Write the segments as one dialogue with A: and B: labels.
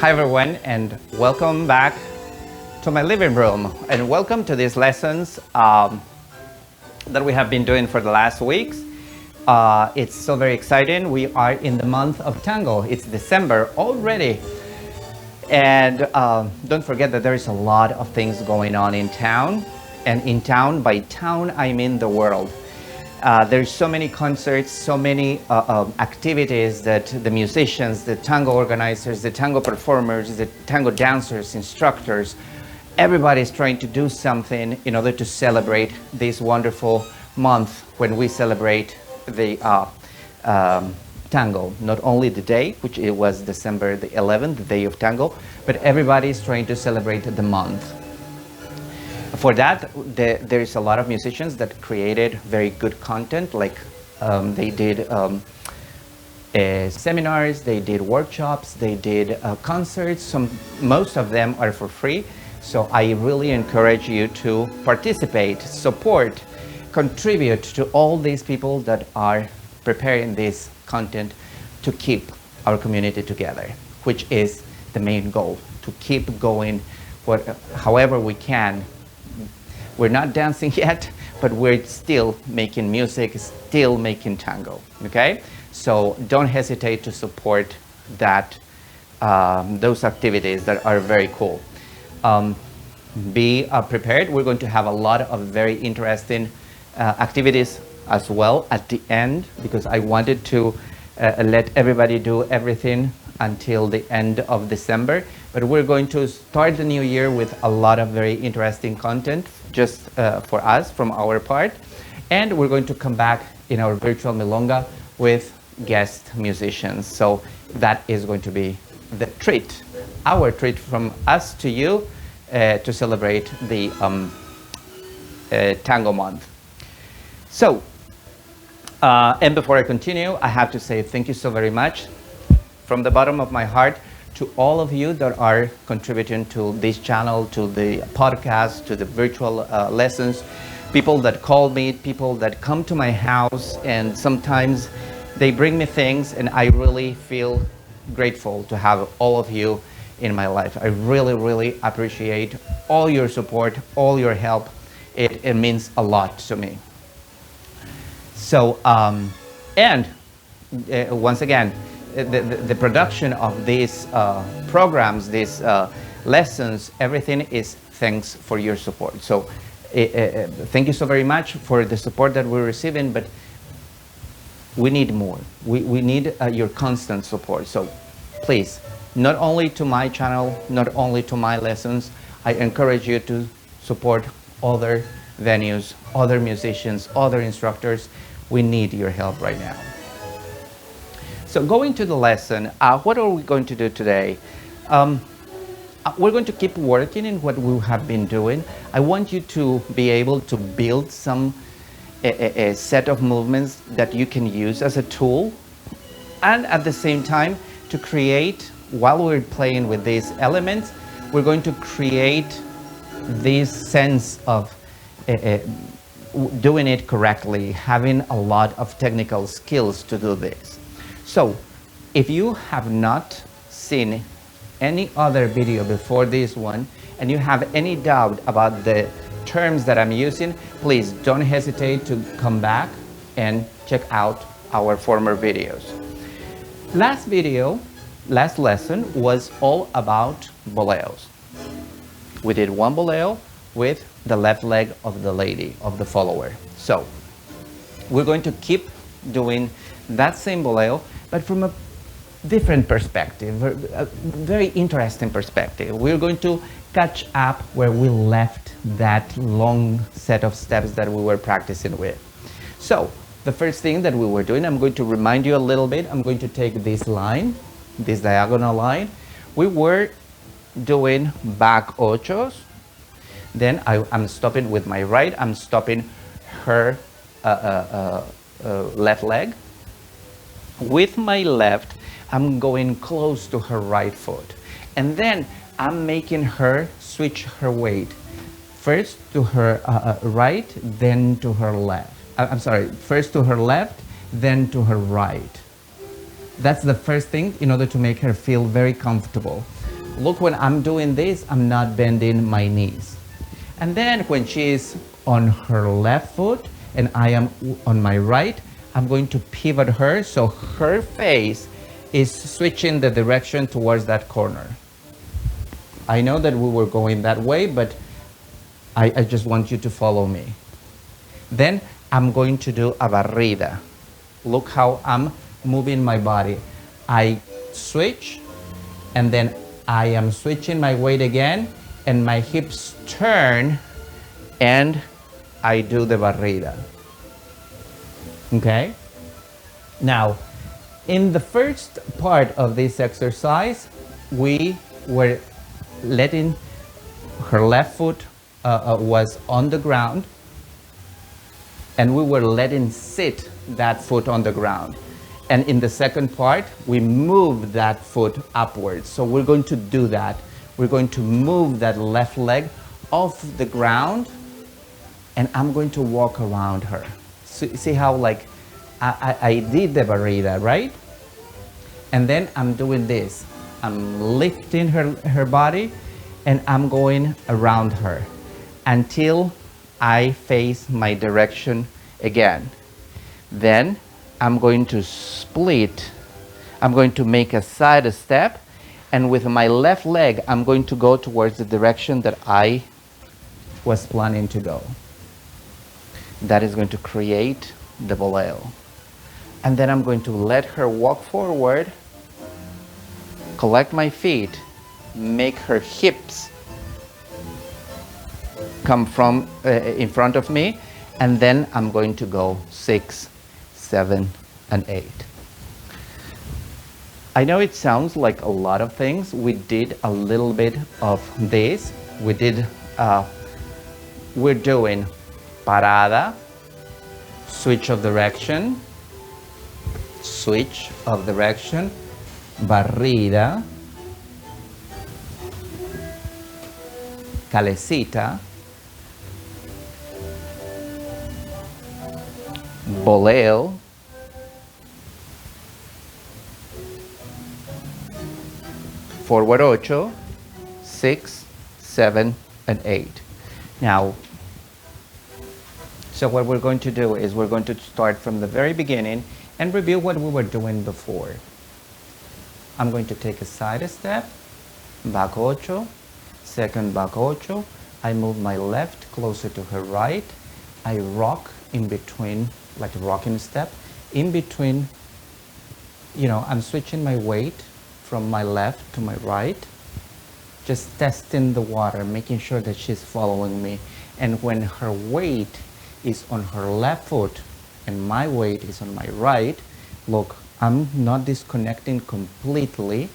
A: Hi everyone, and welcome back to my living room, and welcome to these lessons that we have been doing for the last weeks. It's so very exciting. We are in the month of Tango. It's December already, and don't forget that there is a lot of things going on in town, and in town, by town I mean the world. There's so many concerts, so many activities that the musicians, the tango organizers, the tango performers, the tango dancers, instructors, everybody is trying to do something in order to celebrate this wonderful month when we celebrate the tango. Not only the day, which it was December the 11th, the day of tango, but everybody is trying to celebrate the month. For that, there is a lot of musicians that created very good content, like they did seminars, they did workshops, they did concerts. Most of them are for free. So I really encourage you to participate, support, contribute to all these people that are preparing this content to keep our community together, which is the main goal, to keep going however we can. We're not dancing yet, but we're still making music, still making tango, okay? So don't hesitate to support that, those activities that are very cool. Be prepared. We're going to have a lot of very interesting activities as well at the end, because I wanted to let everybody do everything until the end of December. But we're going to start the new year with a lot of very interesting content just for us from our part. And we're going to come back in our virtual milonga with guest musicians. So that is going to be the treat, our treat from us to you to celebrate the Tango month. So, and before I continue, I have to say thank you so very much from the bottom of my heart to all of you that are contributing to this channel, to the podcast, to the virtual lessons, people that call me, people that come to my house, and sometimes they bring me things, and I really feel grateful to have all of you in my life. I really, really appreciate all your support, all your help. It means a lot to me. So, and once again, the production of these programs, these lessons, everything is thanks for your support. So thank you so very much for the support that we're receiving, but we need more. We need your constant support. So please, not only to my channel, not only to my lessons, I encourage you to support other venues, other musicians, other instructors. We need your help right now. So going to the lesson, what are we going to do today? We're going to keep working in what we have been doing. I want you to be able to build some a set of movements that you can use as a tool, and at the same time to create, while we're playing with these elements, we're going to create this sense of doing it correctly, having a lot of technical skills to do this. So, if you have not seen any other video before this one, and you have any doubt about the terms that I'm using, please don't hesitate to come back and check out our former videos. Last lesson was all about boleos. We did one boleo with the left leg of the lady, of the follower. So, we're going to keep doing that same boleo, but from a different perspective, a very interesting perspective. We're going to catch up where we left that long set of steps that we were practicing with. So, the first thing that we were doing, I'm going to remind you a little bit. I'm going to take this line, this diagonal line. We were doing back ochos. Then I'm stopping with my right. I'm stopping her left leg. With my left, I'm going close to her right foot. And then I'm making her switch her weight. First to her right, then to her left. I'm sorry, first to her left, then to her right. That's the first thing in order to make her feel very comfortable. Look, when I'm doing this, I'm not bending my knees. And then when she's on her left foot and I am on my right, I'm going to pivot her so her face is switching the direction towards that corner. I know that we were going that way, but I just want you to follow me. Then I'm going to do a barrida. Look how I'm moving my body. I switch, and then I am switching my weight again, and my hips turn, and I do the barrida. Okay? Now, in the first part of this exercise, we were letting her left foot was on the ground, and we were letting sit that foot on the ground. And in the second part, we move that foot upwards. So we're going to do that. We're going to move that left leg off the ground, and I'm going to walk around her. So, see how like I did the barrida, right? And then I'm doing this. I'm lifting her body, and I'm going around her until I face my direction again. Then I'm going to split. I'm going to make a side step, and with my left leg, I'm going to go towards the direction that I was planning to go. That is going to create the boleo. And then I'm going to let her walk forward, collect my feet, make her hips come from in front of me, and then I'm going to go 6, 7, and 8. I know it sounds like a lot of things. We did a little bit of this. We're doing parada, switch of direction, barrida, calecita, boleo, forward 8, 6, 7, and 8. Now, so what we're going to do is we're going to start from the very beginning and review what we were doing before. I'm going to take a side step, back 8, second back 8. I move my left closer to her right. I rock in between, like a rocking step. In between, I'm switching my weight from my left to my right, just testing the water, making sure that she's following me. And when her weight is on her left foot and my weight is on my right, look, I'm not disconnecting completely.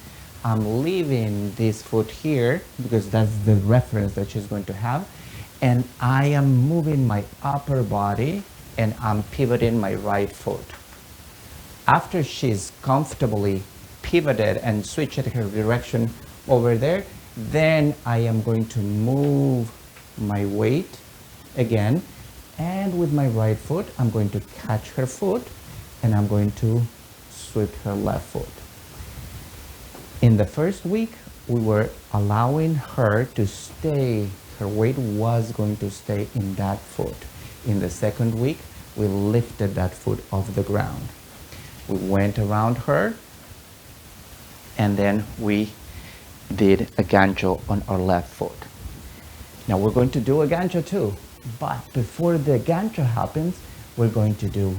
A: I'm leaving this foot here because that's the reference that she's going to have. And I am moving my upper body and I'm pivoting my right foot. After she's comfortably pivoted and switched her direction over there, then I am going to move my weight again, and with my right foot I'm going to catch her foot and I'm going to sweep her left foot. In the first week we were allowing her to stay, her weight was going to stay in that foot. In the second week we lifted that foot off the ground. We went around her, and then we did a gancho on our left foot. Now we're going to do a gancho too, but before the gancho happens, we're going to do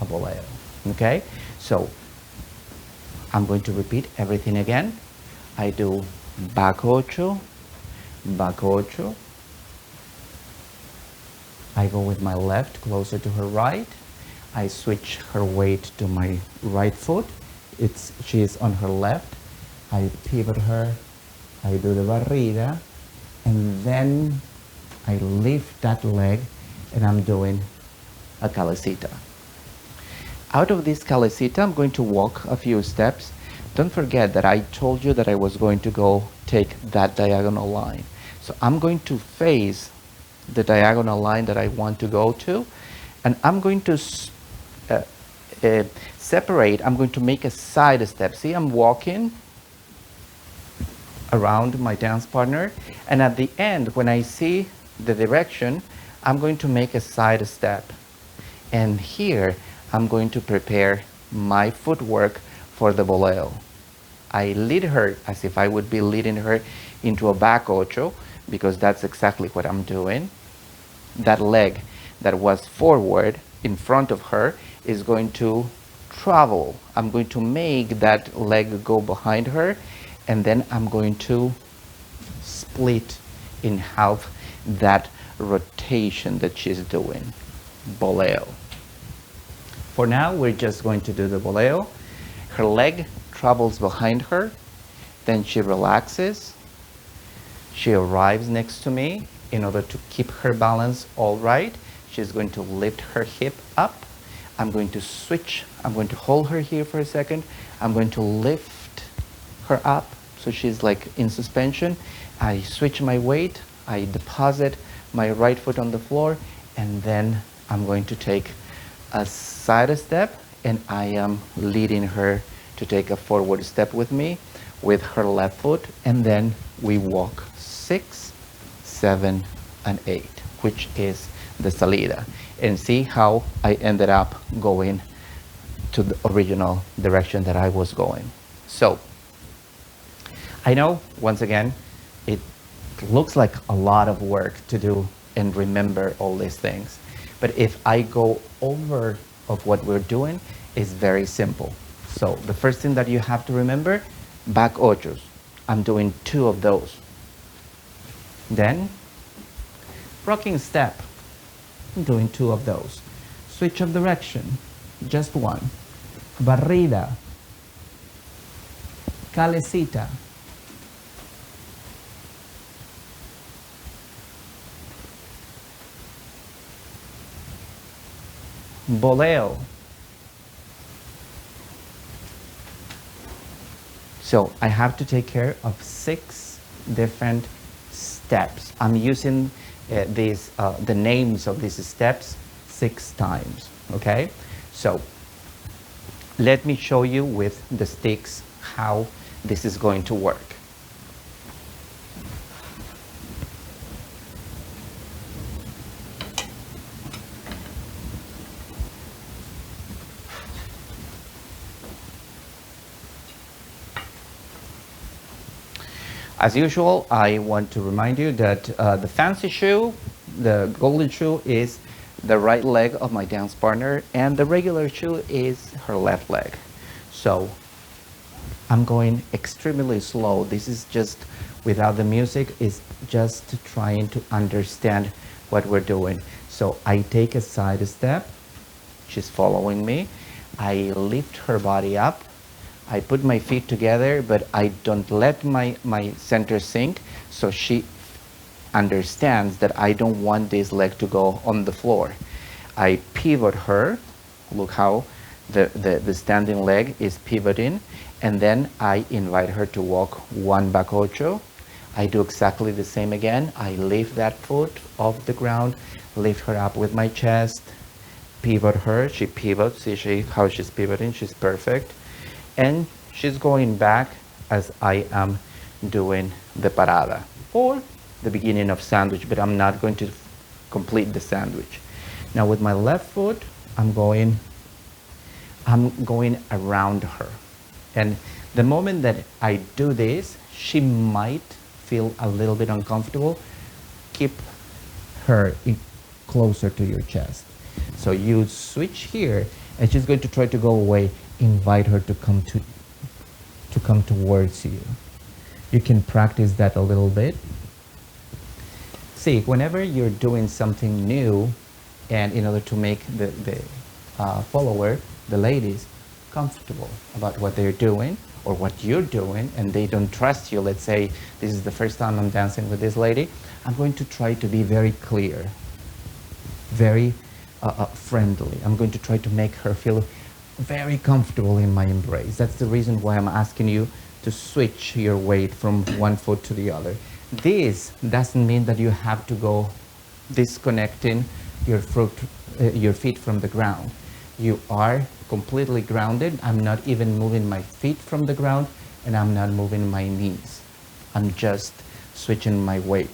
A: a boleo, okay? So I'm going to repeat everything again. I do back 8, back 8. I go with my left closer to her right. I switch her weight to my right foot. She is on her left. I pivot her. I do the barrida, and then I lift that leg and I'm doing a calecita. Out of this calecita, I'm going to walk a few steps. Don't forget that I told you that I was going to go take that diagonal line. So I'm going to face the diagonal line that I want to go to, and I'm going to separate. I'm going to make a side step. See, I'm walking around my dance partner. And at the end, when I see the direction, I'm going to make a side step. And here, I'm going to prepare my footwork for the boleo. I lead her as if I would be leading her into a back ocho, because that's exactly what I'm doing. That leg that was forward in front of her is going to travel. I'm going to make that leg go behind her, and then I'm going to split in half that rotation that she's doing. Boleo. For now, we're just going to do the boleo. Her leg travels behind her, then she relaxes. She arrives next to me. In order to keep her balance all right, she's going to lift her hip up. I'm going to switch. I'm going to hold her here for a second. I'm going to lift her up so she's like in suspension. I switch my weight. I deposit my right foot on the floor, and then I'm going to take a side step, and I am leading her to take a forward step with me with her left foot, and then we walk 6, 7, and 8, which is the salida. And see how I ended up going to the original direction that I was going. So I know, once again, it looks like a lot of work to do and remember all these things. But if I go over of what we're doing, is very simple. So the first thing that you have to remember, back ochos. I'm doing 2 of those. Then, rocking step. I'm doing 2 of those. Switch of direction, just 1. Barrida. Calecita. Boleo. So I have to take care of 6 different steps. I'm using the names of these steps 6 times, okay? So let me show you with the sticks how this is going to work. As usual, I want to remind you that the fancy shoe, the golden shoe, is the right leg of my dance partner, and the regular shoe is her left leg. So I'm going extremely slow. This is just, without the music, is just trying to understand what we're doing. So I take a side step. She's following me. I lift her body up. I put my feet together, but I don't let my center sink, so she understands that I don't want this leg to go on the floor. I pivot her. Look how the standing leg is pivoting, and then I invite her to walk 1 back ocho. I do exactly the same again. I lift that foot off the ground, lift her up with my chest, pivot her. She pivots. See how she's pivoting? She's perfect. And she's going back as I am doing the parada, or the beginning of sandwich, but I'm not going to complete the sandwich. Now with my left foot, I'm going around her. And the moment that I do this, she might feel a little bit uncomfortable. Keep her closer to your chest. So you switch here, and she's going to try to go away. Invite her to come towards you. You can practice that a little bit. See, whenever you're doing something new, and in order to make the follower, the ladies, comfortable about what they're doing or what you're doing, and they don't trust you, let's say this is the first time I'm dancing with this lady, I'm going to try to be very clear, very friendly. I'm going to try to make her feel very comfortable in my embrace. That's the reason why I'm asking you to switch your weight from one foot to the other. This doesn't mean that you have to go disconnecting your feet from the ground. You are completely grounded. I'm not even moving my feet from the ground, and I'm not moving my knees. I'm just switching my weight,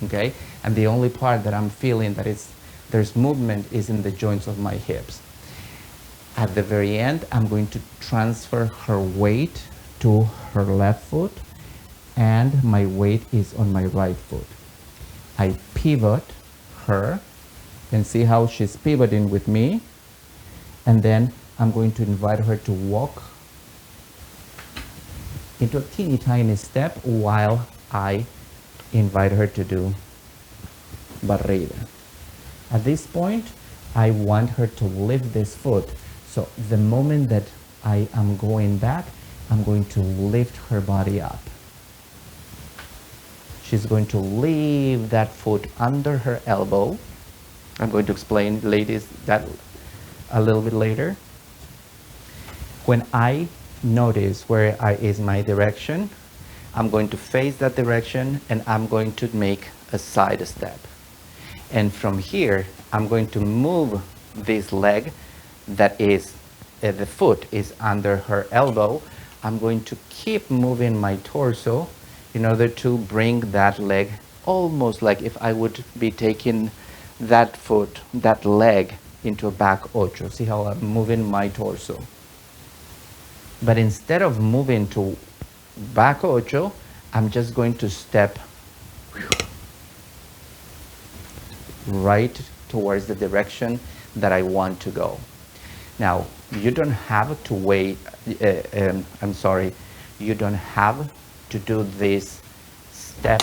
A: okay? And the only part that I'm feeling that there's movement is in the joints of my hips. At the very end, I'm going to transfer her weight to her left foot, and my weight is on my right foot. I pivot her, and see how she's pivoting with me, and then I'm going to invite her to walk into a teeny tiny step while I invite her to do barrida. At this point, I want her to lift this foot. So the moment that I am going back, I'm going to lift her body up. She's going to leave that foot under her elbow. I'm going to explain, ladies, that a little bit later. When I notice where is my direction, I'm going to face that direction, and I'm going to make a side step. And from here, I'm going to move this leg that is, the foot is under her elbow. I'm going to keep moving my torso in order to bring that leg almost like if I would be taking that foot, that leg into a back ocho. See how I'm moving my torso? But instead of moving to back ocho, I'm just going to step right towards the direction that I want to go. Now, you don't have to wait, you don't have to do this step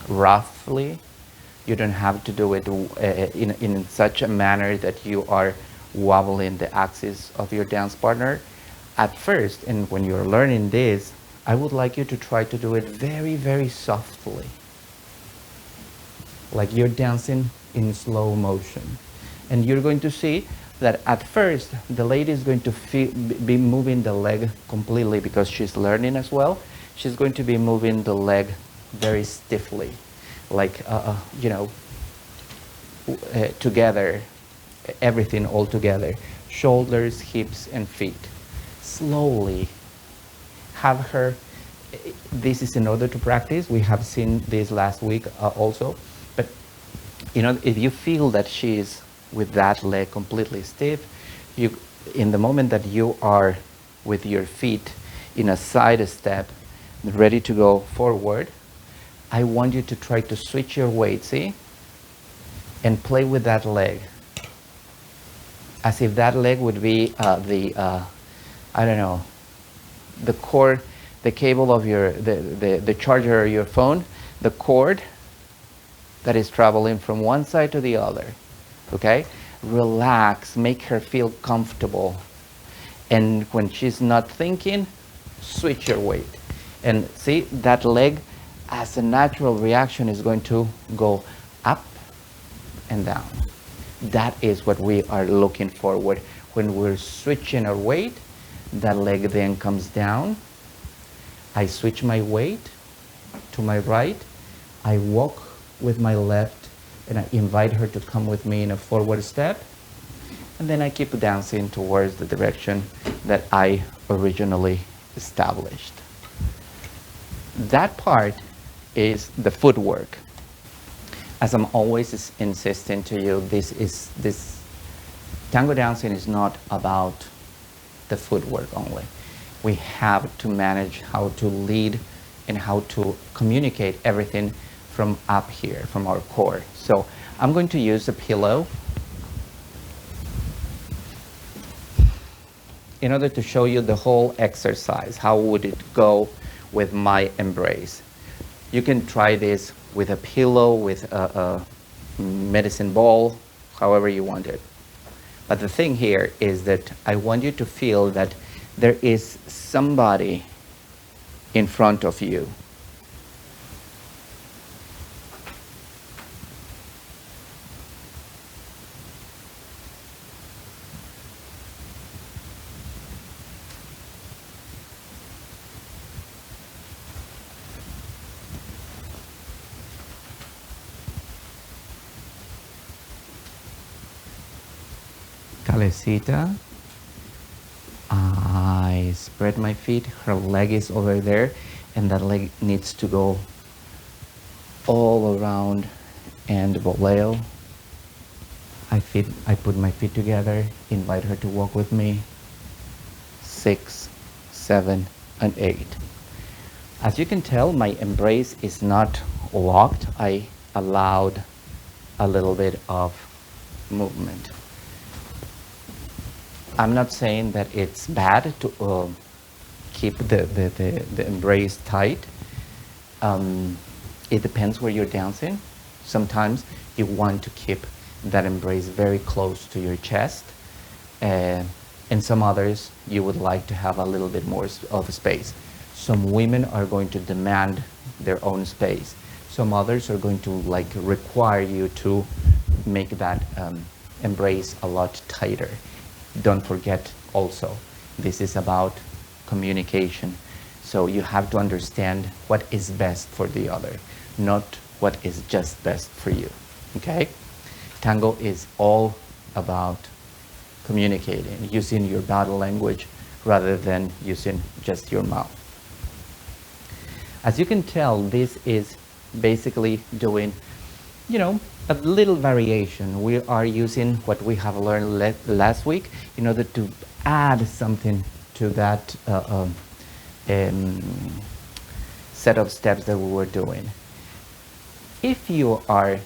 A: roughly. You don't have to do it in such a manner that you are wobbling the axis of your dance partner. At first, and when you're learning this, I would like you to try to do it very, very softly, like you're dancing in slow motion. And you're going to see that at first, the lady is going to be moving the leg completely because she's learning as well. She's going to be moving the leg very stiffly, like, together, everything all together, shoulders, hips, and feet. Slowly have her, this is in order to practice. We have seen this last week also, but if you feel that she is with that leg completely stiff, in the moment that you are with your feet in a side step, ready to go forward, I want you to try to switch your weight, see? And play with that leg. As if that leg would be the cord, the cable of the charger of your phone, the cord that is traveling from one side to the other. Okay? Relax, make her feel comfortable. And when she's not thinking, switch your weight. And see, that leg, as a natural reaction, is going to go up and down. That is what we are looking for. When we're switching our weight, that leg then comes down. I switch my weight to my right. I walk with my left, and I invite her to come with me in a forward step. And then I keep dancing towards the direction that I originally established. That part is the footwork. As I'm always insisting to you, this tango dancing is not about the footwork only. We have to manage how to lead and how to communicate everything from up here, from our core. So I'm going to use a pillow in order to show you the whole exercise. How would it go with my embrace? You can try this with a pillow, with a medicine ball, however you want it. But the thing here is that I want you to feel that there is somebody in front of you. Calecita, eyes spread my feet. Her leg is over there, and that leg needs to go all around and boleo. I put my feet together, invite her to walk with me. 6, 7, and 8. As you can tell, my embrace is not locked. I allowed a little bit of movement. I'm not saying that it's bad to keep the embrace tight. It depends where you're dancing. Sometimes you want to keep that embrace very close to your chest. And some others, you would like to have a little bit more of space. Some women are going to demand their own space. Some others are going to require you to make that embrace a lot tighter. Don't forget also, this is about communication. So you have to understand what is best for the other, not what is just best for you, okay? Tango is all about communicating, using your body language rather than using just your mouth. As you can tell, this is basically doing, a little variation. We are using what we have learned last week in order to add something to that set of steps that we were doing. If you are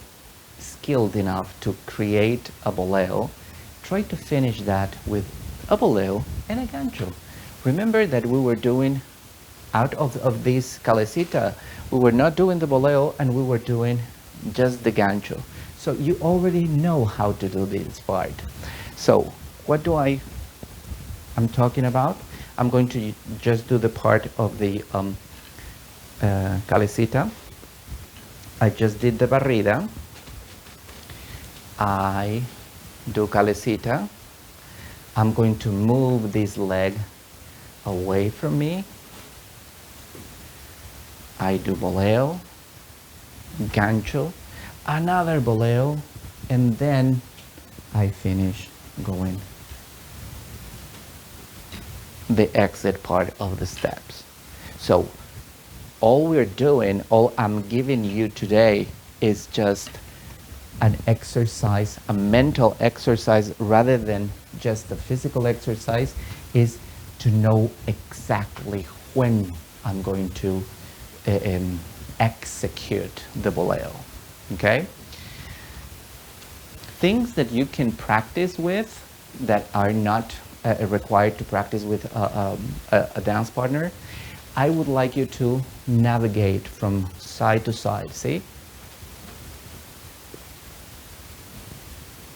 A: skilled enough to create a boleo, try to finish that with a boleo and a gancho. Remember that we were doing, out of this calecita, we were not doing the boleo and we were doing just the gancho. So you already know how to do this part. So what I'm talking about? I'm going to just do the part of the calecita. I just did the barrida. I do calecita. I'm going to move this leg away from me. I do boleo, gancho, another boleo, and then I finish going the exit part of the steps. So all we're doing, all I'm giving you today is just an exercise, a mental exercise rather than just a physical exercise, is to know exactly when I'm going to execute the boleo, okay? Things that you can practice with that are not required to practice with a dance partner, I would like you to navigate from side to side, see?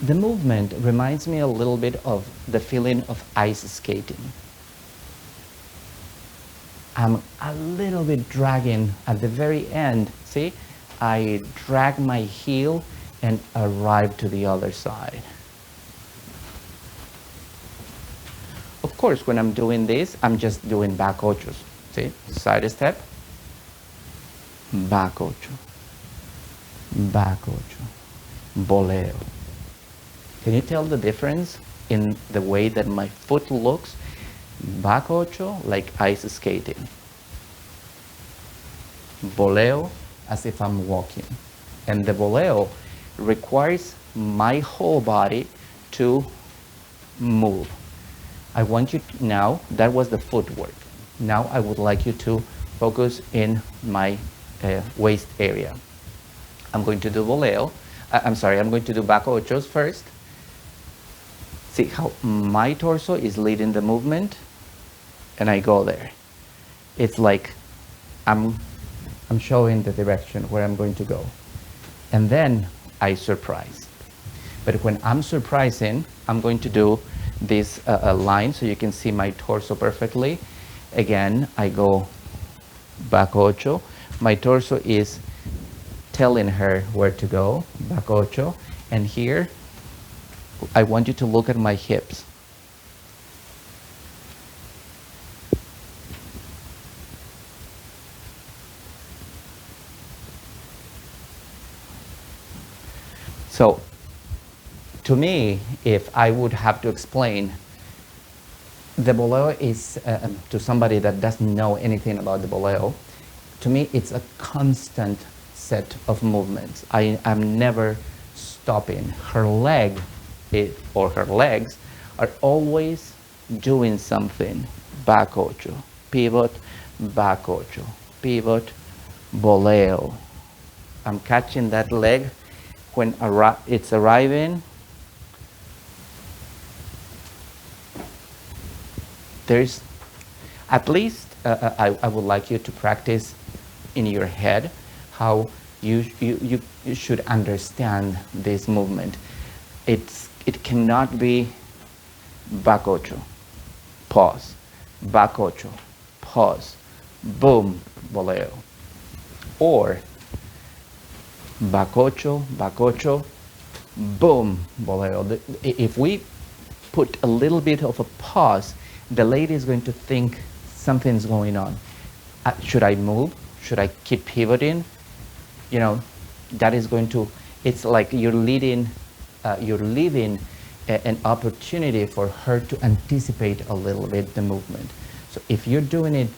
A: The movement reminds me a little bit of the feeling of ice skating. I'm a little bit dragging at the very end, see? I drag my heel and arrive to the other side. Of course, when I'm doing this, I'm just doing back ochos, see? Side step, back ocho, boleo. Can you tell the difference in the way that my foot looks? Back ocho, like ice skating. Boleo, as if I'm walking. And the boleo requires my whole body to move. I want you to, now, that was the footwork. Now I would like you to focus in my waist area. I'm going to do boleo. I'm going to do back ochos first. See how my torso is leading the movement, and I go there. It's like I'm showing the direction where I'm going to go. And then I surprise. But when I'm surprising, I'm going to do this line so you can see my torso perfectly. Again, I go back ocho. My torso is telling her where to go, back ocho. And here, I want you to look at my hips. So, to me, if I would have to explain The boleo is, to somebody that doesn't know anything about the boleo, to me it's a constant set of movements. I'm never stopping. Her leg or her legs are always doing something. Back ocho, pivot, back ocho, pivot, boleo. I'm catching that leg when it's arriving. There's at least, I would like you to practice in your head how you should understand this movement. It cannot be back ocho, pause, back ocho, pause, boom, boleo. Or back ocho, boom, boleo. If we put a little bit of a pause, the lady is going to think something's going on. Should I move? Should I keep pivoting? You know, that is going to, it's like you're leaving an opportunity for her to anticipate a little bit the movement. So if you're doing it,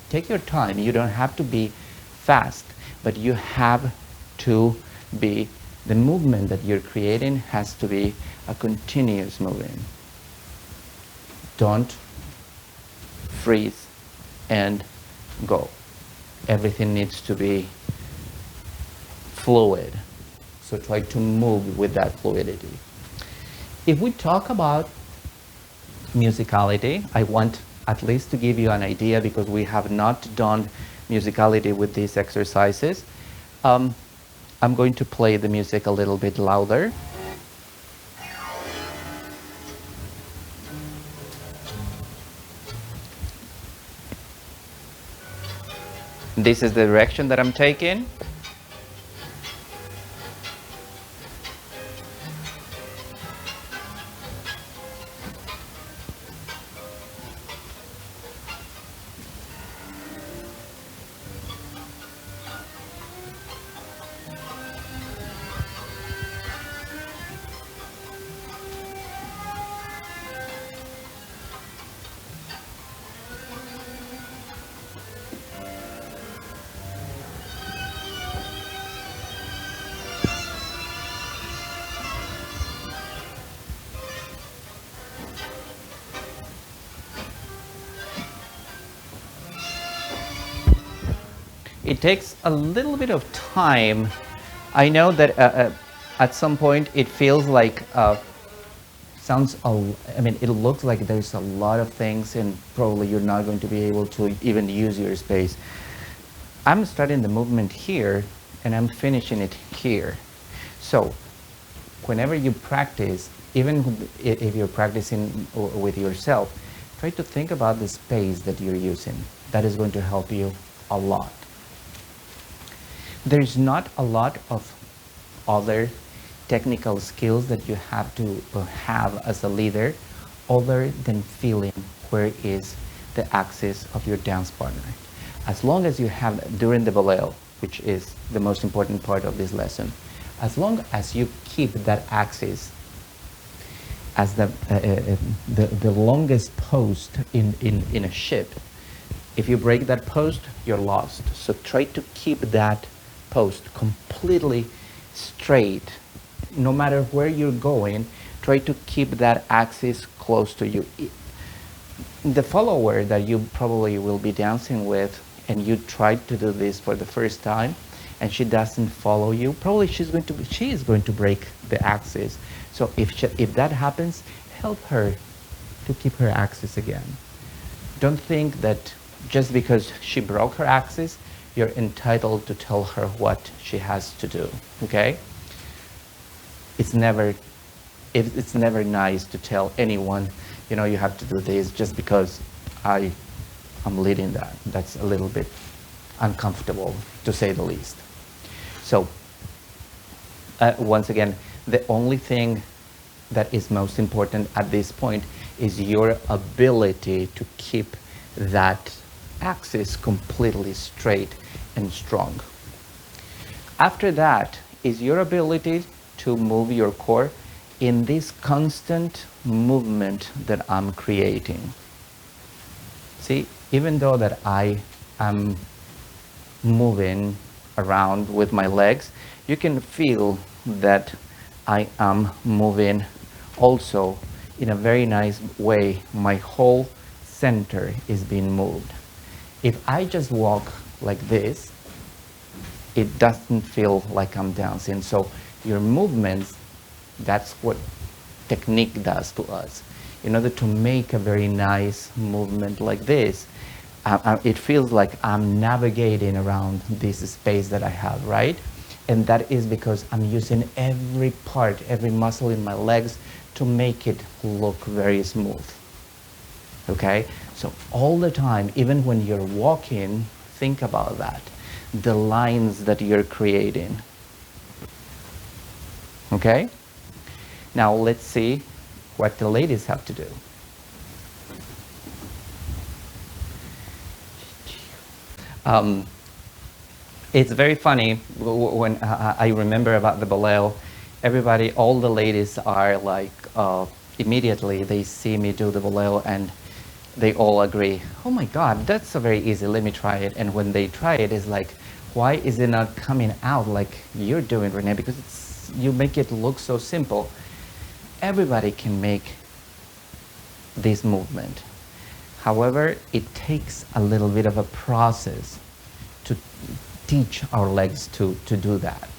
A: take your time. You don't have to be fast, but you have to be, the movement that you're creating has to be a continuous movement. Don't freeze and go. Everything needs to be fluid. So try to move with that fluidity. If we talk about musicality, I want at least to give you an idea, because we have not done musicality with these exercises. I'm going to play the music a little bit louder. This is the direction that I'm taking. It takes a little bit of time. I know that at some point it feels like, it looks like there's a lot of things and probably you're not going to be able to even use your space. I'm starting the movement here and I'm finishing it here. So whenever you practice, even if you're practicing with yourself, try to think about the space that you're using. That is going to help you a lot. There's not a lot of other technical skills that you have to have as a leader, other than feeling where is the axis of your dance partner. As long as you have, during the boleo, which is the most important part of this lesson, as long as you keep that axis as the longest post in a ship, if you break that post, you're lost. So try to keep that post completely straight. No matter where you're going, try to keep that axis close to you. The follower that you probably will be dancing with, and you tried to do this for the first time, and she doesn't follow you, probably she is going to break the axis. So if that happens, help her to keep her axis again. Don't think that just because she broke her axis, you're entitled to tell her what she has to do, okay? It's never nice to tell anyone, you have to do this just because I'm leading that. That's a little bit uncomfortable, to say the least. So, once again, the only thing that is most important at this point is your ability to keep that axis completely straight and strong. After that is your ability to move your core in this constant movement that I'm creating. See, even though that I am moving around with my legs, you can feel that I am moving also in a very nice way. My whole center is being moved. If I just walk like this, it doesn't feel like I'm dancing. So your movements, that's what technique does to us. In order to make a very nice movement like this, it feels like I'm navigating around this space that I have, right? And that is because I'm using every part, every muscle in my legs to make it look very smooth. Okay? So all the time, even when you're walking, think about that. The lines that you're creating. Okay? Now let's see what the ladies have to do. It's very funny when I remember about the boleo. Everybody, all the ladies are like, immediately they see me do the boleo and they all agree, oh my God, that's so very easy, let me try it. And when they try it, it's like, why is it not coming out like you're doing, Renee? Because you make it look so simple. Everybody can make this movement. However, it takes a little bit of a process to teach our legs to do that.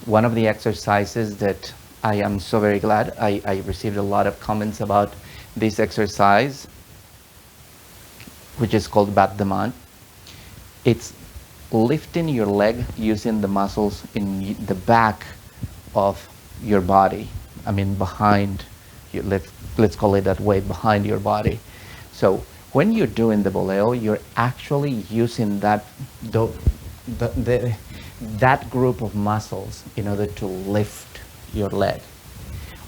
A: One of the exercises that I am so very glad, I received a lot of comments about this exercise, which is called bat de main. It's lifting your leg using the muscles in the back of your body. I mean, behind you, let's call it that way, behind your body. So when you're doing the boleo, you're actually using that group of muscles in order to lift your leg.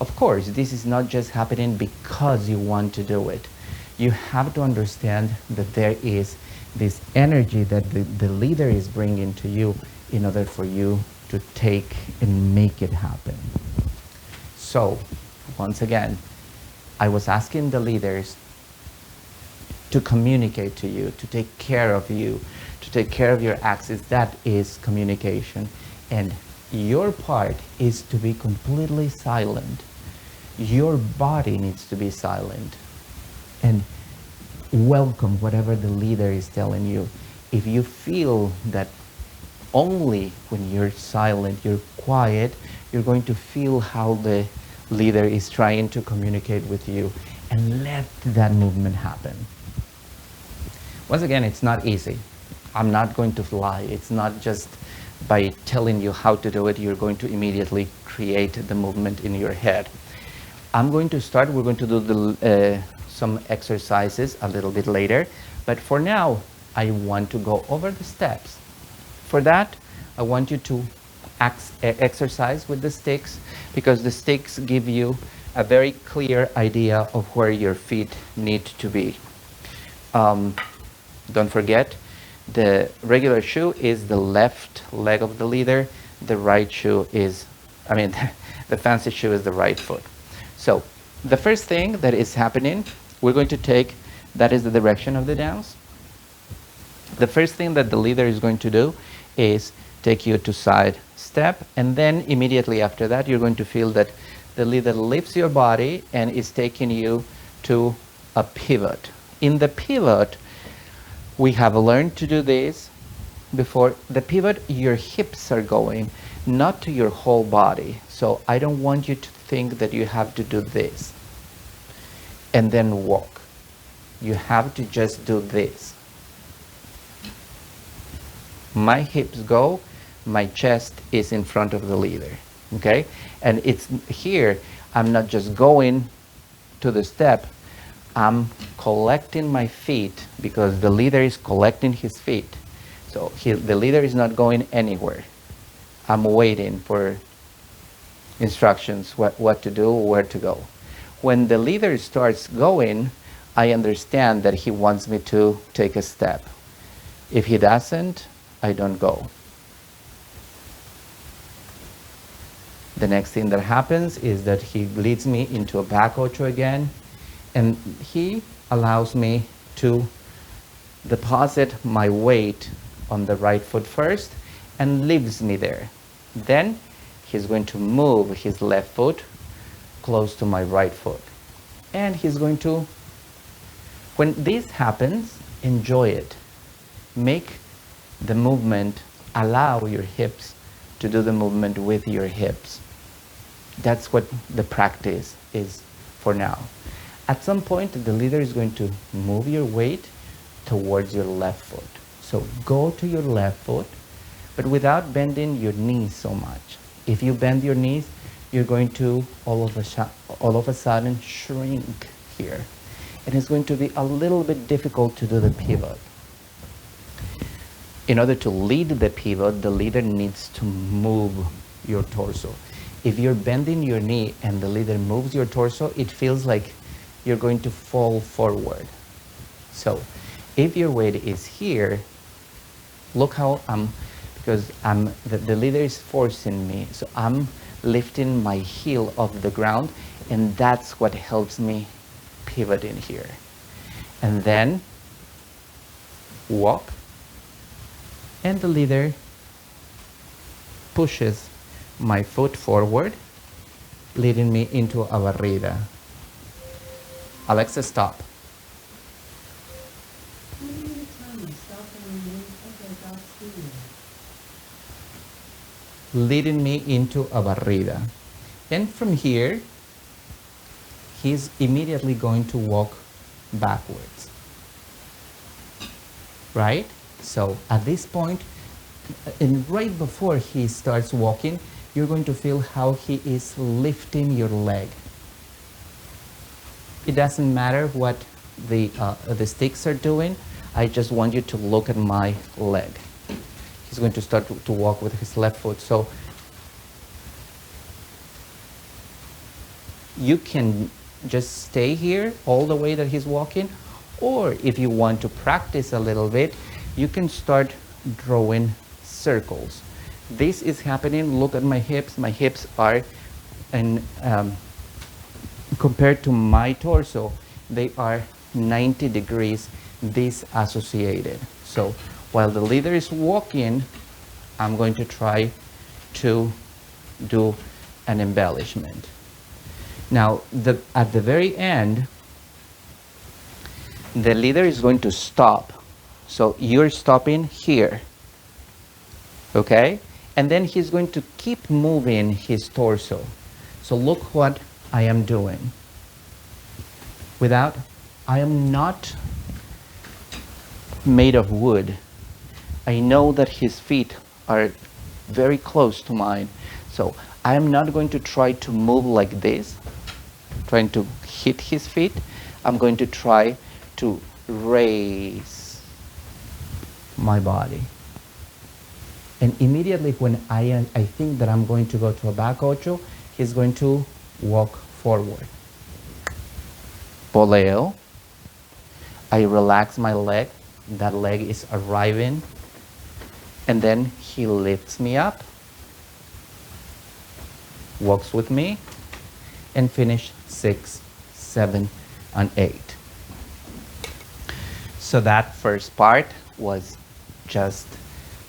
A: Of course, this is not just happening because you want to do it. You have to understand that there is this energy that the leader is bringing to you in order for you to take and make it happen. So, once again, I was asking the leaders to communicate to you, to take care of you, to take care of your axis. That is communication. And your part is to be completely silent. Your body needs to be silent. And welcome whatever the leader is telling you. If you feel that only when you're silent, you're quiet, you're going to feel how the leader is trying to communicate with you, and let that movement happen. Once again, it's not easy. I'm not going to lie. It's not just by telling you how to do it, you're going to immediately create the movement in your head. I'm going to start, we're going to do some exercises a little bit later, but for now, I want to go over the steps. For that, I want you to exercise with the sticks, because the sticks give you a very clear idea of where your feet need to be. Don't forget, the regular shoe is the left leg of the leader. The right shoe is, the fancy shoe is the right foot. So the first thing that is happening, we're going to take, that is the direction of the dance. The first thing that the leader is going to do is take you to side step, and then immediately after that, you're going to feel that the leader lifts your body and is taking you to a pivot. In the pivot, we have learned to do this before. The pivot, your hips are going, not to your whole body. So I don't want you to think that you have to do this and then walk. You have to just do this. My hips go, my chest is in front of the leader, okay? And it's here, I'm not just going to the step, I'm collecting my feet, because the leader is collecting his feet. So the leader is not going anywhere. I'm waiting for instructions, what to do, where to go. When the leader starts going, I understand that he wants me to take a step. If he doesn't, I don't go. The next thing that happens is that he leads me into a back ocho again, and he allows me to deposit my weight on the right foot first and leaves me there. Then he's going to move his left foot close to my right foot. And he's going to, when this happens, enjoy it. Make the movement, allow your hips to do the movement with your hips. That's what the practice is for now. At some point, the leader is going to move your weight towards your left foot. So go to your left foot, but without bending your knees so much. If you bend your knees, you're going to all of a sudden shrink here. And it's going to be a little bit difficult to do the pivot. In order to lead the pivot, the leader needs to move your torso. If you're bending your knee and the leader moves your torso, it feels like you're going to fall forward. So if your weight is here, look how because the leader is forcing me, so I'm lifting my heel off the ground, and that's what helps me pivot in here. And then walk, and the leader pushes my foot forward, leading me into a barrida. Alexa, stop. Leading me into a barrida. And from here, he's immediately going to walk backwards. Right? So at this point, and right before he starts walking, you're going to feel how he is lifting your leg. It doesn't matter what the sticks are doing. I just want you to look at my leg. He's going to start to walk with his left foot. So you can just stay here all the way that he's walking, or if you want to practice a little bit, you can start drawing circles. This is happening. Look at my hips. My hips are, and compared to my torso, they are 90 degrees disassociated. So while the leader is walking, I'm going to try to do an embellishment. Now, at the very end, the leader is going to stop. So you're stopping here, okay? And then he's going to keep moving his torso. So look what I am doing. I am not made of wood. I know that his feet are very close to mine. So I am not going to try to move like this, trying to hit his feet. I'm going to try to raise my body. And immediately when I think that I'm going to go to a back ocho, he's going to walk forward. Boleo. I relax my leg. That leg is arriving. And then he lifts me up, walks with me, and finish 6, 7, and 8. So that first part was just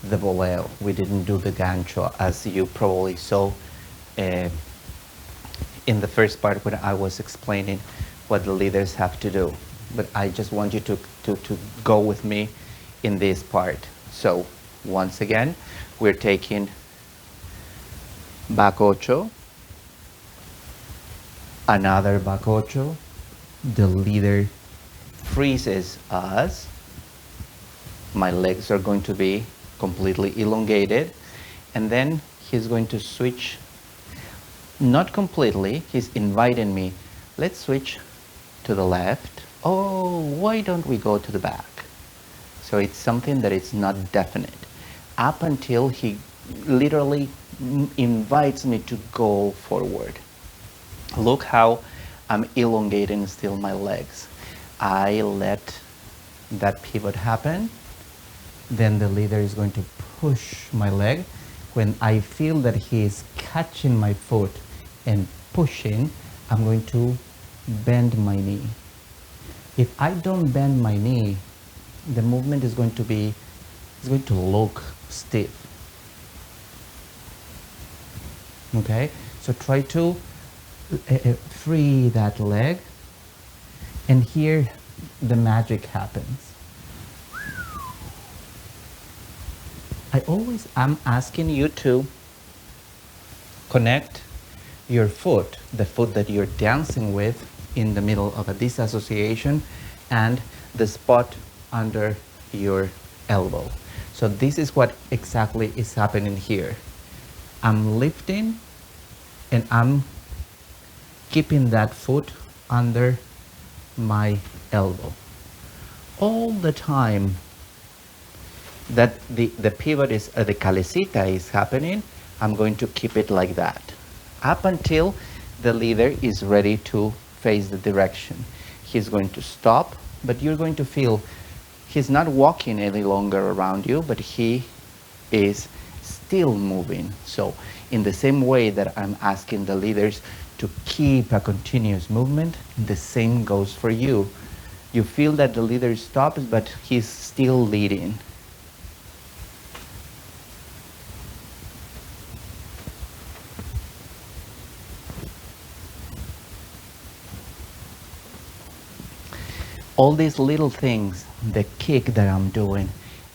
A: the boleo. We didn't do the gancho, as you probably saw in the first part when I was explaining what the leaders have to do. But I just want you to go with me in this part. So once again, we're taking back ocho, another back ocho. The leader freezes us. My legs are going to be completely elongated, and then he's going to switch, not completely, he's inviting me, let's switch to the left. Oh, why don't we go to the back? So it's something that is not definite, up until he literally invites me to go forward. Look how I'm elongating still my legs. I let that pivot happen. Then the leader is going to push my leg. when I feel that he is catching my foot and pushing, I'm going to bend my knee. If I don't bend my knee, the movement is going to look stiff. Okay, so try to free that leg, and here the magic happens. I always am asking you to connect your foot, the foot that you're dancing with in the middle of a disassociation, and the spot under your elbow. So this is what exactly is happening here. I'm lifting and I'm keeping that foot under my elbow. All the time that the pivot is, the calecita is happening, I'm going to keep it like that up until the leader is ready to face the direction. He's going to stop, but you're going to feel he's not walking any longer around you, but he is still moving. So in the same way that I'm asking the leaders to keep a continuous movement, the same goes for you. You feel that the leader stops, but he's still leading. All these little things, the kick that I'm doing,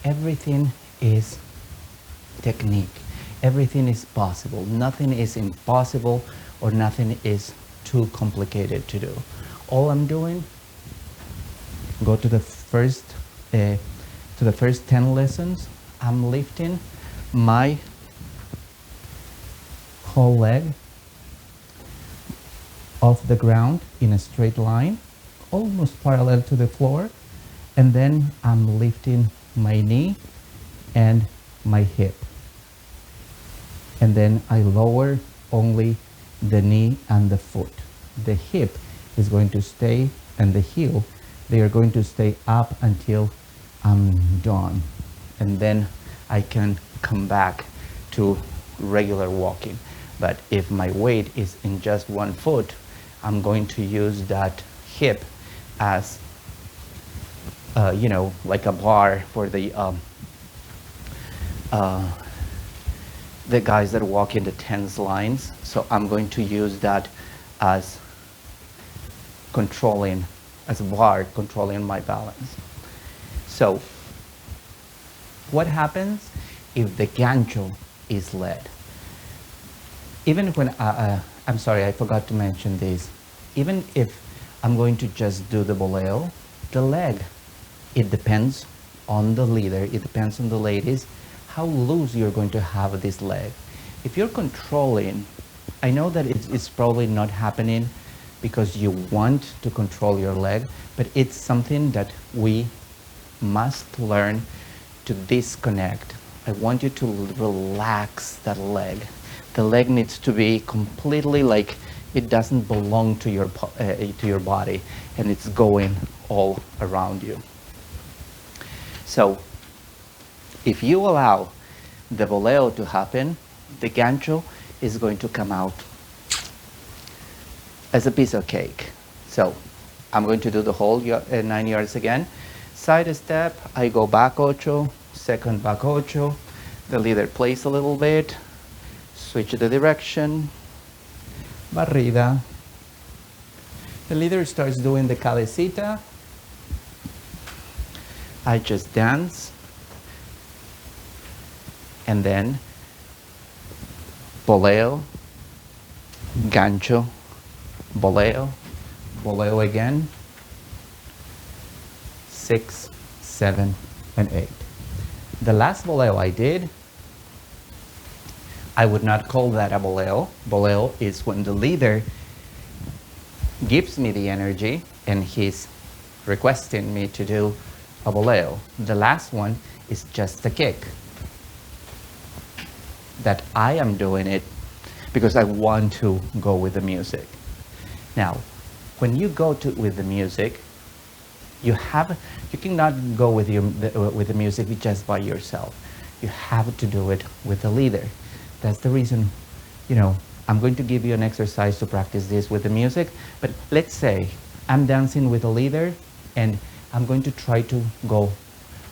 A: everything is technique. Everything is possible. Nothing is impossible, or nothing is too complicated to do. All I'm doing, go to the first 10 lessons. I'm lifting my whole leg off the ground in a straight line, almost parallel to the floor, and then I'm lifting my knee and my hip, and then I lower only the knee and the foot. The hip is going to stay, and the heel, they are going to stay up until I'm done, and then I can come back to regular walking. But if my weight is in just one foot, I'm going to use that hip as like a bar for the guys that walk in the tens lines. So I'm going to use that as a bar controlling my balance. So what happens if the gancho is led? Even when I'm sorry, I forgot to mention this. Even if I'm going to just do the boleo, the leg, it depends on the leader, it depends on the ladies, how loose you're going to have this leg. If you're controlling, I know that it's probably not happening because you want to control your leg, but it's something that we must learn to disconnect. I want you to relax that leg. The leg needs to be completely like it doesn't belong to your body, and it's going all around you. So if you allow the boleo to happen, the gancho is going to come out as a piece of cake. So I'm going to do the whole 9 yards again. Side step, I go back ocho, second back ocho, the leader plays a little bit, switch the direction, barrida. The leader starts doing the calecita. I just dance, and then boleo, gancho, boleo, boleo again, 6, 7, and 8. The last boleo I did, I would not call that a boleo. Boleo is when the leader gives me the energy and he's requesting me to do a boleo. The last one is just a kick. That I am doing it because I want to go with the music. Now, when you go with the music, you cannot go with the music just by yourself. You have to do it with the leader. That's the reason, I'm going to give you an exercise to practice this with the music. But let's say I'm dancing with a leader and I'm going to try to go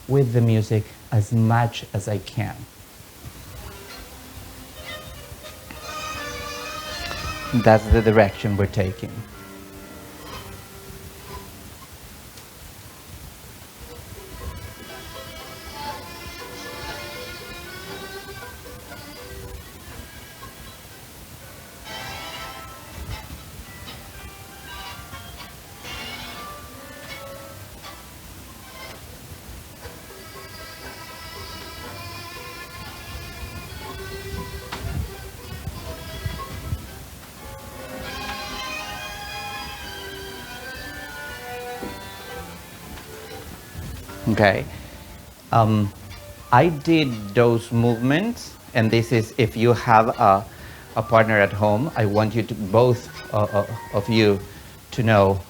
A: with the music as much as I can. That's the direction we're taking. Okay. I did those movements, and this is if you have a partner at home. I want you to both of you to know.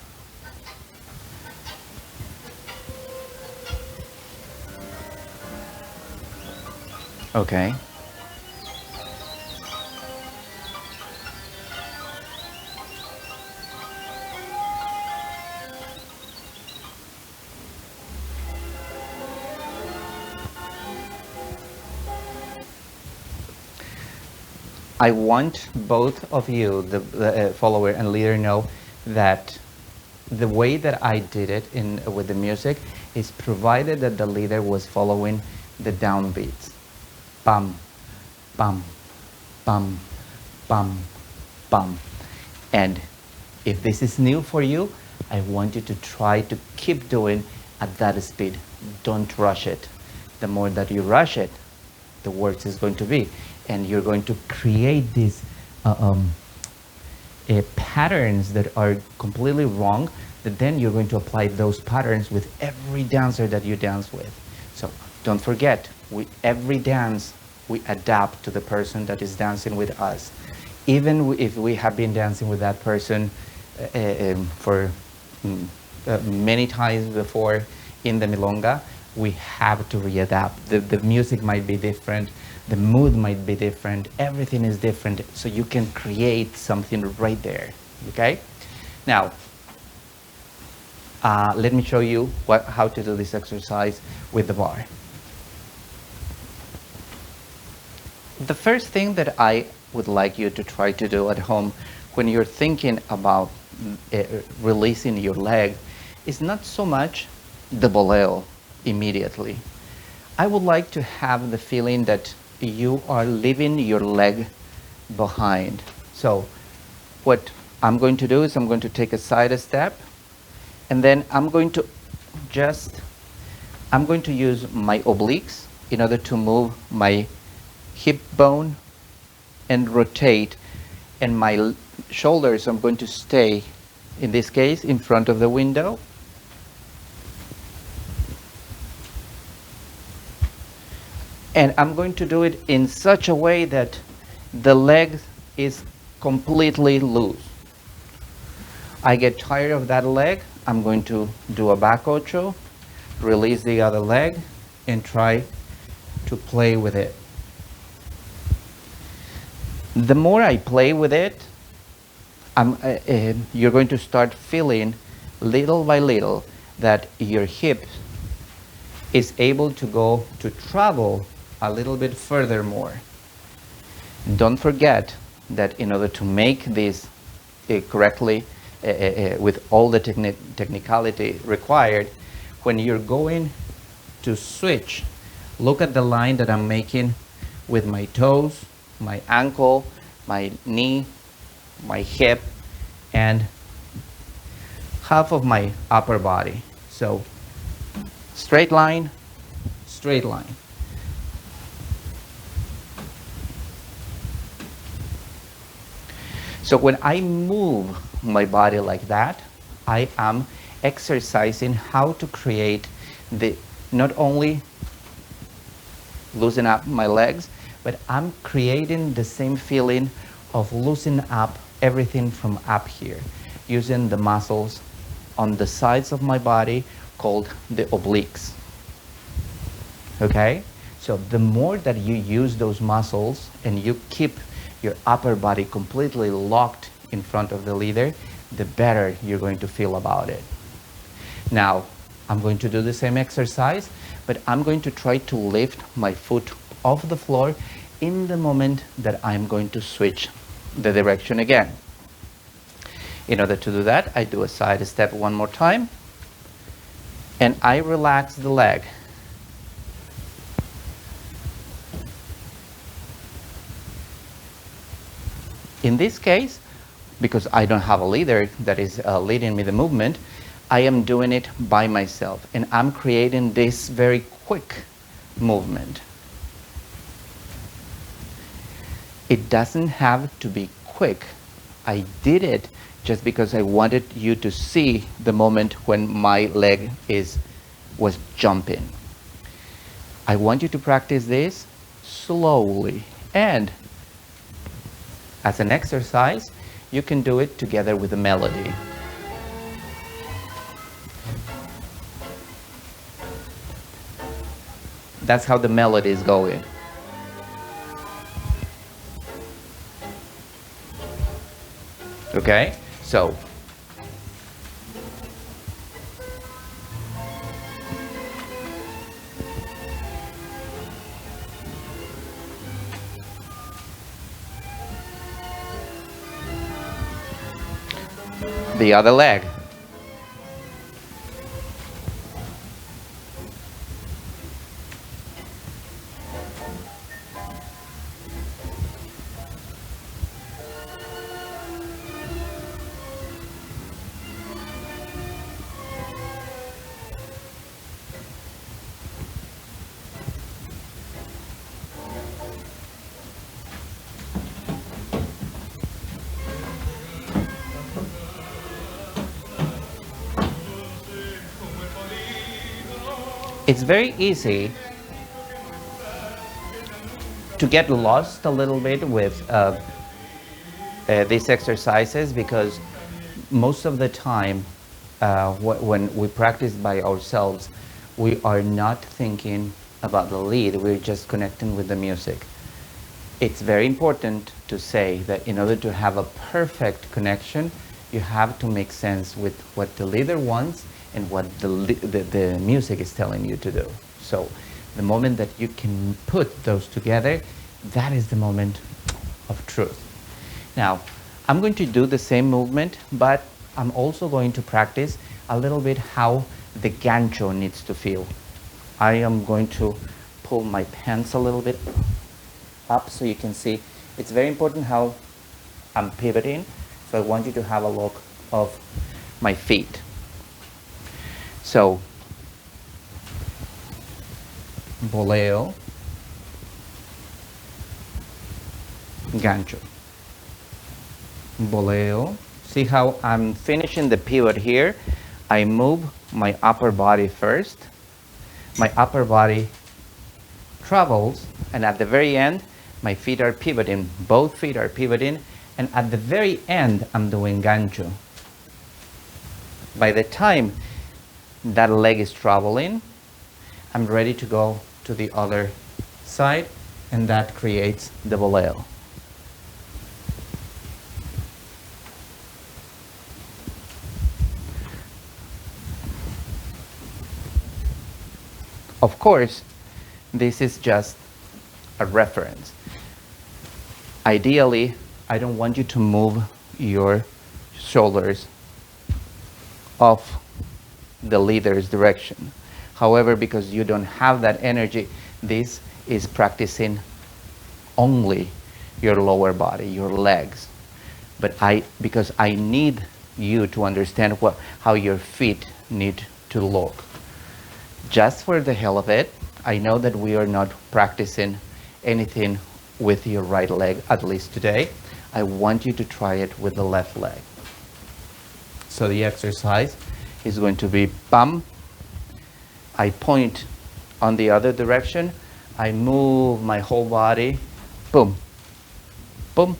A: Okay. I want both of you, the follower and leader, know that the way that I did it with the music is provided that the leader was following the downbeats. Bum, bum, bum, bum, bum. And if this is new for you, I want you to try to keep doing at that speed. Don't rush it. The more that you rush it, the worse it's going to be. And you're going to create these patterns that are completely wrong, that then you're going to apply those patterns with every dancer that you dance with. So don't forget, every dance, we adapt to the person that is dancing with us. Even if we have been dancing with that person for many times before in the milonga, we have to readapt. The music might be different, the mood might be different, everything is different, so you can create something right there, okay? Now, let me show you how to do this exercise with the bar. The first thing that I would like you to try to do at home when you're thinking about releasing your leg is not so much the boleo immediately. I would like to have the feeling that you are leaving your leg behind. So what I'm going to do is I'm going to take a side step, and then I'm going to use my obliques in order to move my hip bone and rotate, and my shoulders I'm going to stay, in this case, in front of the window. And I'm going to do it in such a way that the leg is completely loose. I get tired of that leg, I'm going to do a back ocho, release the other leg, and try to play with it. The more I play with it, you're going to start feeling little by little that your hip is able to travel a little bit further more. Don't forget that in order to make this correctly, with all the technicality required, when you're going to switch, look at the line that I'm making with my toes, my ankle, my knee, my hip, and half of my upper body. So straight line, straight line. So when I move my body like that, I am exercising how to create not only loosen up my legs, but I'm creating the same feeling of loosening up everything from up here, using the muscles on the sides of my body called the obliques. Okay? So the more that you use those muscles and you keep your upper body completely locked in front of the leader, the better you're going to feel about it. Now, I'm going to do the same exercise, but I'm going to try to lift my foot off the floor in the moment that I'm going to switch the direction again. In order to do that, I do a side step one more time, and I relax the leg. In this case, because I don't have a leader that is leading me the movement, I am doing it by myself, and I'm creating this very quick movement. It doesn't have to be quick. I did it just because I wanted you to see the moment when my leg was jumping. I want you to practice this slowly, and as an exercise, you can do it together with a melody. That's how the melody is going. Okay? So, the other leg. It's very easy to get lost a little bit with these exercises, because most of the time when we practice by ourselves, we are not thinking about the lead, we're just connecting with the music. It's very important to say that in order to have a perfect connection, you have to make sense with what the leader wants and what the music is telling you to do. So the moment that you can put those together, that is the moment of truth. Now, I'm going to do the same movement, but I'm also going to practice a little bit how the gancho needs to feel. I am going to pull my pants a little bit up so you can see. It's very important how I'm pivoting, so I want you to have a look of my feet. So, boleo, gancho, boleo. See how I'm finishing the pivot here? I move my upper body first. My upper body travels, and at the very end, my feet are pivoting. Both feet are pivoting, and at the very end, I'm doing gancho. By the time that leg is traveling, I'm ready to go to the other side, and that creates the boleo. Of course, this is just a reference. Ideally, I don't want you to move your shoulders off the leader's direction. However, because you don't have that energy, this is practicing only your lower body, your legs. But because I need you to understand how your feet need to look. Just for the hell of it, I know that we are not practicing anything with your right leg, at least today. I want you to try it with the left leg. So the exercise is going to be bam. I point on the other direction. I move my whole body. Boom, boom,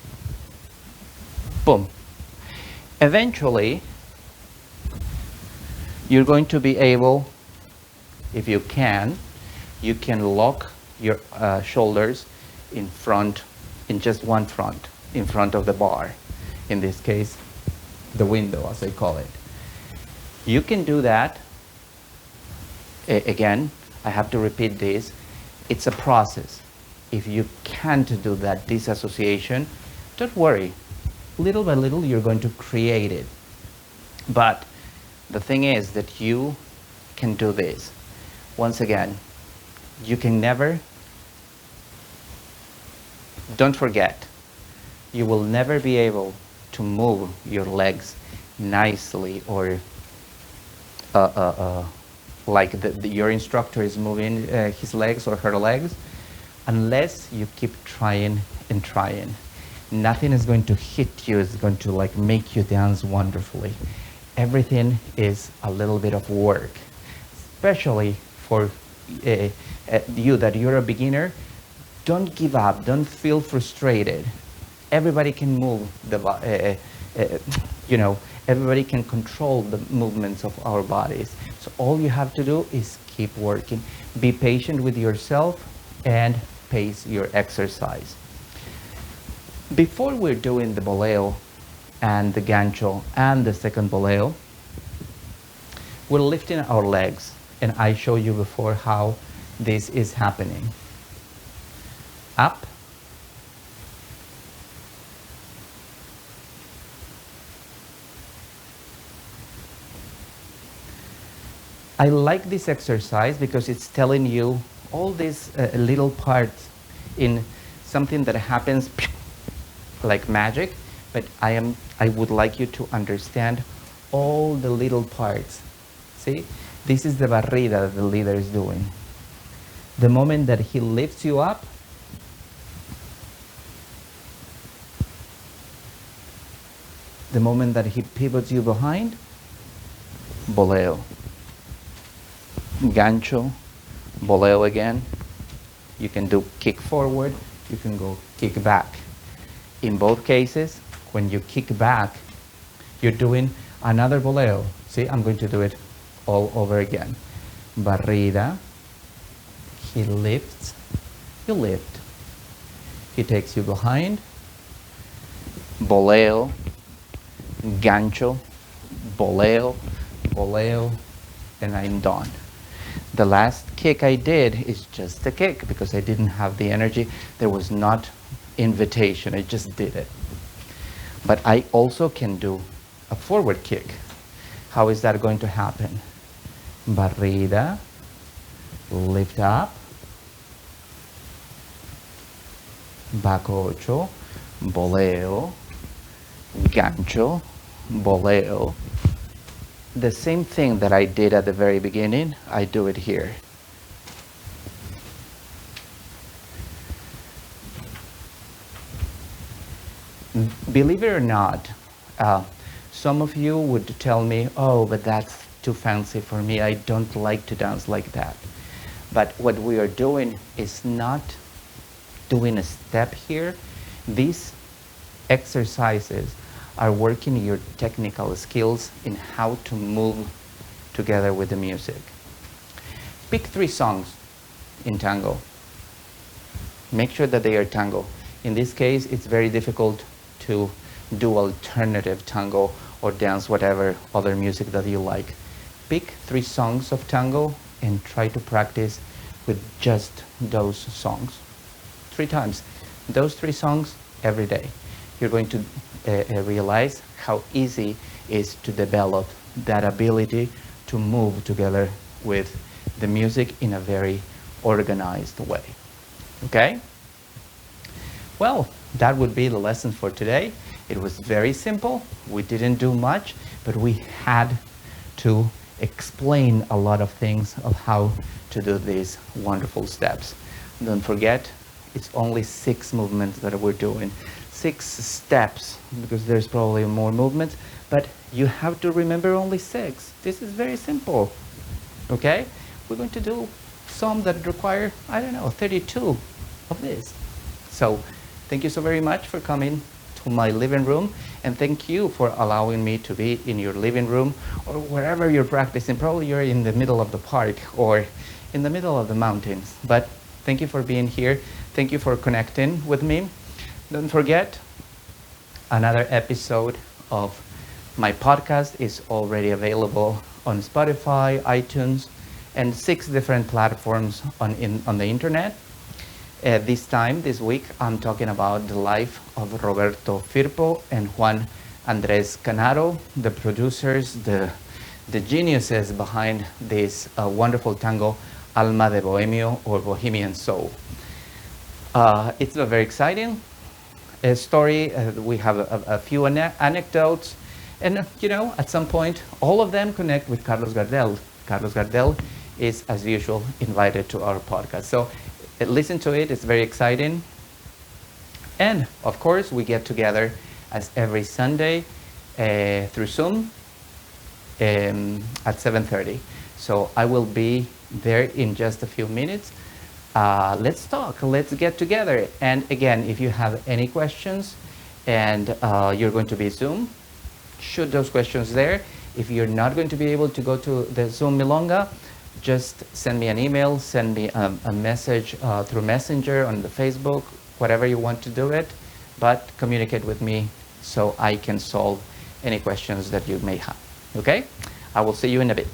A: boom. Eventually, you're going to be able, if you can lock your shoulders in front, in just one front, in front of the bar. In this case, the window, as I call it. You can do that. Again, I have to repeat this. It's a process. If you can't do that disassociation, don't worry. Little by little, you're going to create it. But the thing is that you can do this. Once again, you can never, don't forget, you will never be able to move your legs nicely or like your instructor is moving his legs or her legs unless you keep trying and trying. Nothing is going to hit you, it's going to like make you dance wonderfully. Everything is a little bit of work, especially for you that you're a beginner. Don't give up, don't feel frustrated. Everybody can move the everybody can control the movements of our bodies. So all you have to do is keep working. Be patient with yourself and pace your exercise. Before we're doing the boleo and the gancho and the second boleo, we're lifting our legs, and I showed you before how this is happening. Up, I like this exercise because it's telling you all these little parts in something that happens like magic, but I would like you to understand all the little parts. See, this is the barrida that the leader is doing. The moment that he lifts you up, the moment that he pivots you behind, boleo. Gancho, boleo again. You can do kick forward, you can go kick back. In both cases, when you kick back, you're doing another boleo. See, I'm going to do it all over again. Barrida, he lifts, you lift. He takes you behind, boleo, gancho, boleo, boleo, and I'm done. The last kick I did is just a kick because I didn't have the energy. There was not invitation, I just did it. But I also can do a forward kick. How is that going to happen? Barrida, lift up, back ocho, boleo, gancho, boleo. The same thing that I did at the very beginning, I do it here. Believe it or not, some of you would tell me, oh, but that's too fancy for me. I don't like to dance like that. But what we are doing is not doing a step here. These exercises are working your technical skills in how to move together with the music. Pick 3 songs in tango. Make sure that they are tango. In this case, it's very difficult to do alternative tango or dance whatever other music that you like. Pick 3 songs of tango and try to practice with just those songs. 3 times. Those 3 songs every day. You're going to realize how easy it is to develop that ability to move together with the music in a very organized way. Okay? Well, that would be the lesson for today. It was very simple. We didn't do much, but we had to explain a lot of things of how to do these wonderful steps. Don't forget, it's only 6 movements that we're doing. 6 steps, because there's probably more movements, but you have to remember only 6. This is very simple. Okay? We're going to do some that require, I don't know, 32 of this. So, thank you so very much for coming to my living room, and thank you for allowing me to be in your living room or wherever you're practicing. Probably you're in the middle of the park or in the middle of the mountains, but Thank you for being here. Thank you for connecting with me. Don't forget, another episode of my podcast is already available on Spotify, iTunes, and 6 different platforms on the internet. This week, I'm talking about the life of Roberto Firpo and Juan Andres Canaro, the producers, the geniuses behind this wonderful tango, Alma de Bohemio, or Bohemian Soul. It's a very exciting story. We have a few anecdotes, and at some point, all of them connect with Carlos Gardel. Carlos Gardel is, as usual, invited to our podcast. So listen to it. It's very exciting. And of course, we get together as every Sunday through Zoom at 7:30. So I will be there in just a few minutes. Let's talk. Let's get together. And again, if you have any questions and you're going to be Zoom, shoot those questions there. If you're not going to be able to go to the Zoom Milonga, just send me an email, send me a message through Messenger on the Facebook, whatever you want to do it, but communicate with me so I can solve any questions that you may have. Okay? I will see you in a bit.